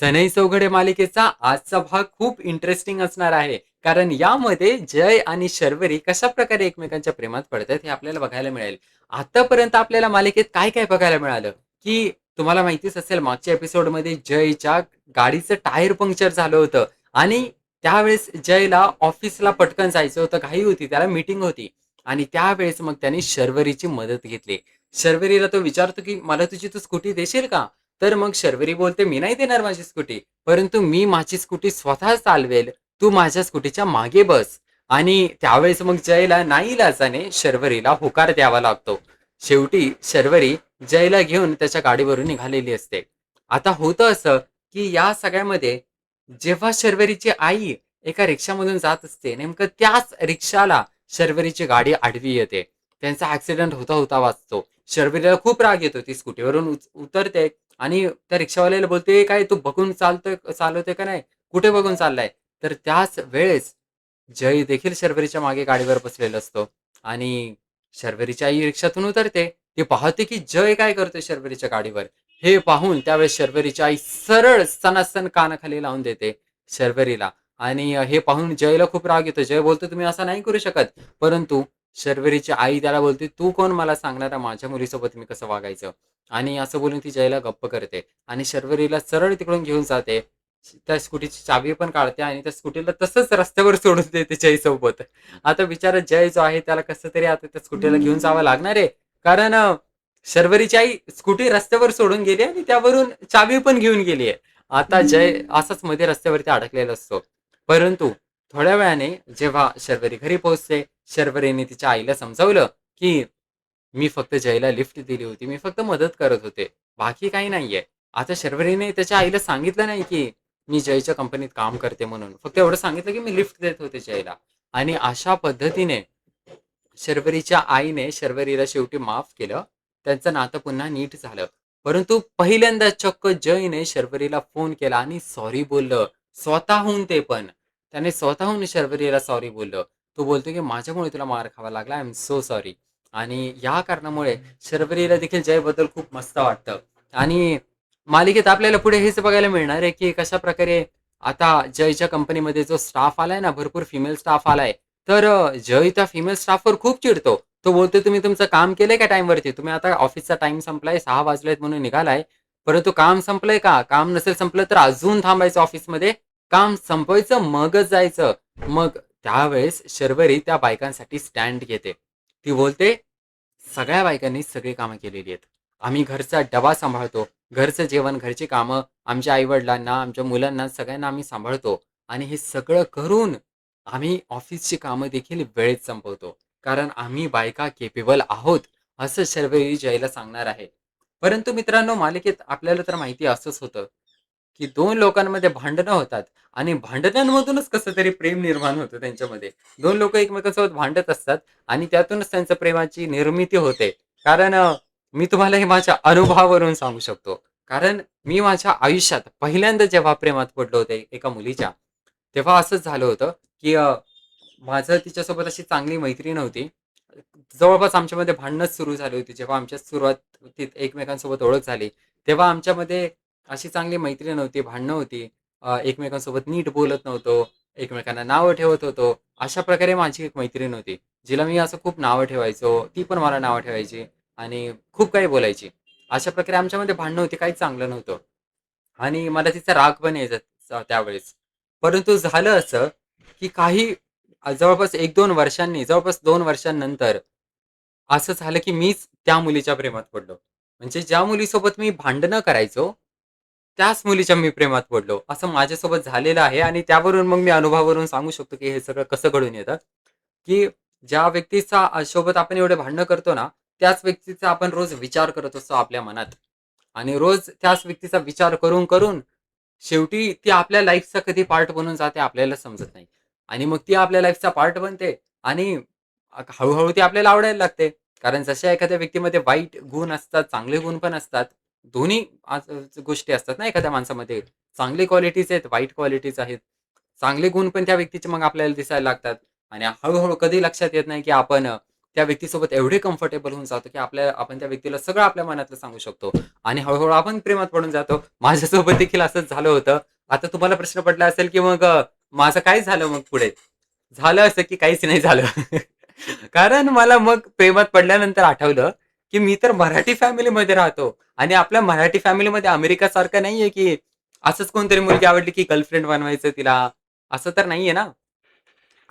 सनई चौघडे मालिकेचा आजचा भाग खूप इंटरेस्टिंग असणार आहे. कारण यामध्ये जय आणि शर्वरी कशाप्रकारे एकमेकांच्या प्रेमात पडतात हे आपल्याला बघायला मिळेल. आतापर्यंत आपल्याला मालिकेत काय-काय बघायला मिळालं, की तुम्हाला माहितीच असेल मागच्या एपिसोडमध्ये जयच्या गाडीचं टायर पंक्चर झालं होतं आणि त्यावेळेस जयला ऑफिसला पटकन जायचं होतं, घाई होती, त्याला मीटिंग होती आणि त्यावेळेस मग त्याने शर्वरीची मदत घेतली. शर्वरीला तो विचारतो, की "मला तुझी तू स्कूटी देशील का?" तर मग शर्वरी बोलते, "मी नाही देणार माझी स्कूटी, परंतु मी माझी स्कूटी स्वतः चालवेल. तू माझ्या स्कूटीच्या मागे बस." आणि त्यावेळेस मग जयला नाईलाजाने शर्वरीला होकार द्यावा लागतो. शेवटी शर्वरी जयला घेऊन त्याच्या गाडीवरून निघालेली असते. आता होतं असं, की या सगळ्यामध्ये जेव्हा शर्वरीची आई एका रिक्षामधून जात असते, नेमकं त्याच रिक्षाला शर्वरीची गाडी आडवी येते. त्यांचा ॲक्सिडेंट होता होता वाचतो. शर्वरीला खूप राग येतो. ती स्कूटीवरून उतरते आणि त्या रिक्षावाल्याला बोलते, "काय तू बघून चालवतोय का नाही? कुठे बघून चाललाय?" तर त्याच वेळेस जय देखील शर्वरीच्या मागे गाडीवर बसलेला असतो आणि शर्वरीची आई रिक्षातून उतरते. ती पाहते, की जय काय करतोय शर्वरीच्या गाडीवर. हे पाहून त्यावेळेस शर्वरीची आई सरळ सणासण कानाखाली लावून देते शर्वरीला आणि हे पाहून जयला खूप राग येतो. जय बोलतो, "तुम्ही असं नाही करू शकत." परंतु शर्वरीची आई त्याला बोलते, "तू कोण मला सांगणारा माझ्या मुलीसोबत मी कसं वागायचं?" आणि असं बोलून ती जयला गप्प करते आणि शर्वरीला सरळ तिकडून घेऊन जाते. त्या स्कूटीची चावी पण काढते आणि त्या स्कूटीला तसंच रस्त्यावर सोडून देते जयसोबत. आता बिचारा जय जो आहे त्याला कसं तरी आता त्या स्कूटीला घेऊन जावं लागणार आहे. कारण शर्वरीची आई स्कूटी रस्त्यावर सोडून गेली आणि त्यावरून चावी पण घेऊन गेली आहे. आता जय असाच मध्ये रस्त्यावरती अडकलेला असतो. परंतु थोड्या वेळाने जेव्हा शर्वरी घरी पोहोचते, शर्वरीने तिच्या आईला समजावलं, की "मी फक्त जयला लिफ्ट दिली होती. मी फक्त मदत करत होते. बाकी काही नाहीये." आता शर्वरीने त्याच्या आईला सांगितलं नाही, की मी जयच्या कंपनीत काम करते म्हणून. फक्त एवढं सांगितलं, की मी लिफ्ट देत होते जयला. आणि अशा पद्धतीने शर्वरीच्या आईने शर्वरीला शेवटी माफ केलं. त्यांचं नातं पुन्हा नीट झालं. परंतु पहिल्यांदा चक्क जयने शर्वरीला फोन केला आणि सॉरी बोललं. स्वतःहून ते पण. त्याने स्वतःहून शर्वरीला सॉरी बोललं. तो बोलतो, की "माझ्यामुळे तुला मार खावा लागला. I am so sorry." आणि या कारणामुळे शर्वरीला देखील जयबद्दल खूप मस्त वाटतं. आणि मालिकेत आपल्याला पुढे हेच बघायला मिळणार आहे, की कशाप्रकारे आता जयच्या कंपनीमध्ये जो स्टाफ आलाय ना, भरपूर फिमेल स्टाफ आलाय. तर जय त्या फिमेल स्टाफवर खूप चिडतो. तो बोलतो, "तुम्ही तुमचं काम केलंय का टाईमवरती? तुम्ही आता ऑफिसचा टाईम संपलाय, 6 वाजलेत म्हणून निघालाय. परंतु काम संपलंय का? काम नसेल संपलं तर अजून थांबायचं ऑफिसमध्ये. काम संपवायचं मगच जायचं." मग त्यावेळेस शर्वरी त्या बायकांसाठी स्टँड घेते. ती बोलते, "सगळ्या बायकांनी सगळी कामं केलेली आहेत. आम्ही घरचा डबा सांभाळतो, घरचं जेवण, घरची कामं आमच्या आई-वडिलांना, आमच्या मुलांना सगळ्यांना आम्ही सांभाळतो आणि हे सगळं करून आम्ही ऑफिसची कामं देखील वेळेत संपवतो. कारण आम्ही बायका केपेबल आहोत." असं शर्वरी जयला सांगणार आहे. परंतु मित्रांनो, मालिकेत आपल्याला तर माहिती असंच होतं, की 2 लोकांमध्ये भांडणं होतात आणि भांडणांमधूनच कसं तरी प्रेम निर्माण होतं त्यांच्यामध्ये. 2 लोकं एकमेकांसोबत भांडत असतात आणि त्यातूनच त्यांच्या प्रेमाची निर्मिती होते. कारण मी तुम्हाला हे माझ्या अनुभवावरून सांगू शकतो. कारण मी माझ्या आयुष्यात पहिल्यांदा जेव्हा प्रेमात पडलो होतो एका मुलीच्या, तेव्हा असंच झालं होतं, की माझं तिच्यासोबत अशी चांगली मैत्री नव्हती. जवळपास आमच्यामध्ये भांडणंच सुरू झाली होती. जेव्हा आमच्या सुरुवातीत एकमेकांसोबत ओळख झाली, तेव्हा आमच्यामध्ये अशी चांगली मैत्री नव्हती, भांडणं होती. एकमेकांसोबत नीट बोलत नव्हतो, एकमेकांना नावं ठेवत होतो. अशा प्रकारे माझी एक मैत्रीण होती, जिला मी असं खूप नावं ठेवायचो. ती पण मला नावं ठेवायची आणि खूप काही बोलायची. अशा प्रकारे आमच्यामध्ये भांडणं होती, काहीच चांगलं नव्हतं. आणि मला तिचा राग पण यायचा त्यावेळेस. परंतु झालं असं, की काही जवळपास 1-2 वर्षांनी, जवळपास 2 वर्षांनंतर असं झालं, की मीच त्या मुलीच्या प्रेमात पडलो. म्हणजे ज्या मुलीसोबत मी भांडणं करायचो, त्याच मुलीच्या मी प्रेमात पडलो. असं माझ्यासोबत झालेलं आहे आणि त्यावरून मग मी अनुभवावरून सांगू शकतो, की हे सगळं कसं घडून येतं, की ज्या व्यक्तीचा सोबत आपण एवढे भांडणं करतो ना, त्याच व्यक्तीचा आपण रोज विचार करत असतो आपल्या मनात आणि रोज त्याच व्यक्तीचा विचार करून शेवटी ती आपल्या लाईफचा कधी पार्ट बनून जाते आपल्याला समजत नाही. आणि मग ती आपल्या लाईफचा पार्ट बनते आणि हळू ती आपल्याला आवडायला लागते. कारण जशा एखाद्या व्यक्तीमध्ये वाईट गुण असतात, चांगले गुण पण असतात. दोन्ही गोष्टी असतात ना एखाद्या माणसामध्ये. चांगली क्वालिटीज आहेत, वाईट क्वालिटीज आहेत. चांगले गुण पण त्या व्यक्तीचे मग आपल्याला दिसायला लागतात आणि हळू कधी लक्षात येत नाही, की आपण त्या व्यक्तीसोबत एवढे कम्फर्टेबल होऊन जातो, की आपण त्या व्यक्तीला सगळं आपल्या मनातलं सांगू शकतो आणि हळू आपण प्रेमात पडून जातो. माझ्यासोबत देखील असंच झालं होतं. आता तुम्हाला प्रश्न पडला असेल, की मग माझं काय झालं मग पुढे? झालं असं, की काहीच नाही झालं. कारण मला मग प्रेमात पडल्यानंतर आठवलं, की मी तर मराठी फॅमिलीमध्ये राहतो आणि आपल्या मराठी फॅमिलीमध्ये अमेरिकासारखं नाहीये, की असंच कोणतरी मुलगी आवडली, की गर्लफ्रेंड बनवायचं तिला. असं तर नाहीये ना.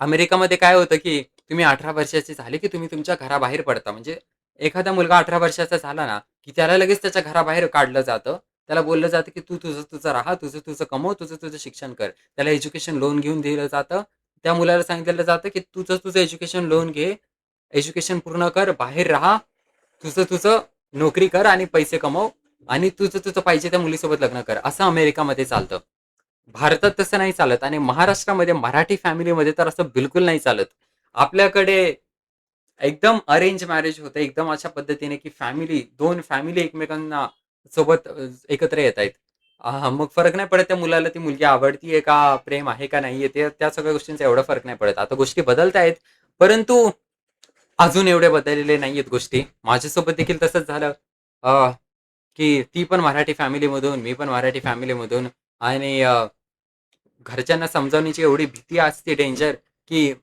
अमेरिकामध्ये काय होतं, की तुम्ही 18 वर्षाचे झाले, की तुम्ही तुमच्या घराबाहेर पडता. म्हणजे एखादा मुलगा 18 वर्षाचा झाला ना, की त्याला लगेच त्याच्या घराबाहेर काढलं जातं. त्याला बोललं जातं, की "तू तुझं राहा, तुझं कमव, तुझं शिक्षण कर." त्याला एज्युकेशन लोन घेऊन दिलं जातं. त्या मुलाला सांगितलं जातं, की तुझं एज्युकेशन लोन घे, एज्युकेशन पूर्ण कर, बाहेर राहा, तुझं नोकरी कर आणि पैसे कमव आणि तुझं पाहिजे त्या मुलीसोबत लग्न कर. असं अमेरिकामध्ये चालतं. भारतात तसं नाही चालत आणि महाराष्ट्रामध्ये मराठी फॅमिलीमध्ये तर असं बिलकुल नाही चालत. आपल्याकडे एकदम अरेंज मॅरेज होतं. एकदम अशा पद्धतीने, की दोन फॅमिली एकमेकांना सोबत एकत्र येतायत. मग फरक नाही पडत त्या मुलाला ती मुलगी आवडतीये का? प्रेम आहे का नाहीये? त्या सगळ्या गोष्टींचा एवढा फरक नाही पडत. आता गोष्टी बदलतायत, परंतु अजून एवढे बदललेले नाहीयेत गोष्टी. माझ्यासोबत देखील तसंच झालं. अ, की ती पण मराठी फॅमिलीमधून, मी पण मराठी फॅमिलीमधून आणि घरच्यांना समजावण्याची एवढी भीती असते डेंजर, की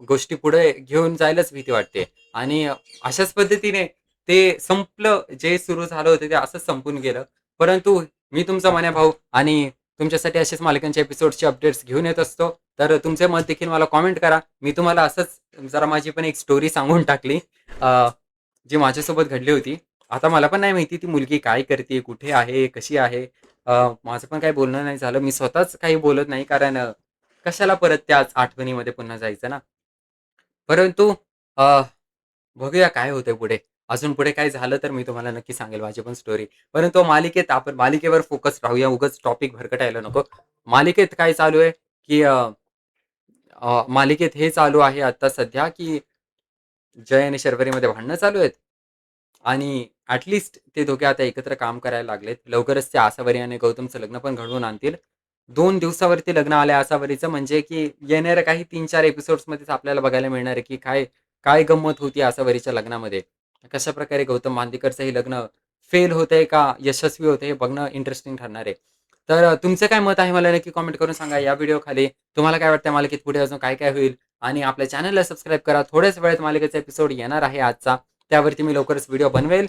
गोष्टी पुढे घेऊन जायलाच भीती वाटते. आणि अशाच पद्धतीने ते संपलं. जे सुरू झालं होतं ते असंच संपून गेलं. परंतु मी तुमचा मन्या भाऊ आणि तुमच्यासाठी असेच मालिकांच्या एपिसोड्सचे अपडेट्स घेऊन येत असतो. तर तुमचे मत देखील मला कॉमेंट करा. मी तुम्हाला असंच जरा माझी पण एक स्टोरी सांगून टाकली. जी माझ्यासोबत घडली होती. आता मला पण नाही माहिती ती मुलगी काय करते, कुठे आहे, कशी आहे? माझं पण काही बोलणं नाही झालं. मी स्वतःच काही बोलत नाही कारण कशाला परत त्याच आठवणीमध्ये पुन्हा जायचं ना. परंतु अ, बघूया काय होतंय पुढे. अजून पुढे काय झालं तर मी तुम्हाला नक्की सांगेल माझी पण स्टोरी. परंतु मालिकेत आपण मालिकेवर फोकस राहूया. उगाच टॉपिक भरकटायला नको. मालिकेत काय चालू आहे, की मालिकेत हे चालू आहे आता सध्या, की जय आणि शर्वरीमध्ये भांडणं चालू आहेत. आणि ते दोघे आता एकत्र काम करायला लागलेत. लवकरच ते आसावरी आणि गौतमचं लग्न पण घडवून आणतील. 2 दिवसावरती लग्न आलंय आसावरीचं म्हणजे की येणाऱ्या काही 3-4 एपिसोड्समध्येच आपल्याला बघायला मिळणार आहे, की काय काय गंमत होती आसावरीच्या लग्नामध्ये. कशाप्रकारे गौतम मांदेकरचं हे लग्न फेल होतंय का यशस्वी होतंय हे बघणं इंटरेस्टिंग ठरणार आहे. तर तुमचं काय मत आहे मला नक्की कमेंट करून सांगा या व्हिडिओखाली. तुम्हाला काय वाटतं मालिकेत पुढे अजून काय-काय होईल? आणि आपल्या चॅनलला सबस्क्राईब करा. थोड्याच वेळात मालिकेचा एपिसोड येणार आहे आजचा. त्यावरती मी लवकरच व्हिडिओ बनवेल.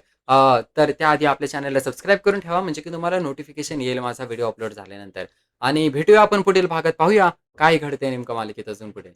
तर त्याआधी आपल्या चॅनलला सबस्क्राईब करून ठेवा म्हणजे की तुम्हाला नोटिफिकेशन येईल माझा व्हिडिओ अपलोड झाल्यानंतर. आणि भेटूया आपण पुढील भागात. पाहूया काय घडतंय नेमकं मालिकेत अजून पुढे.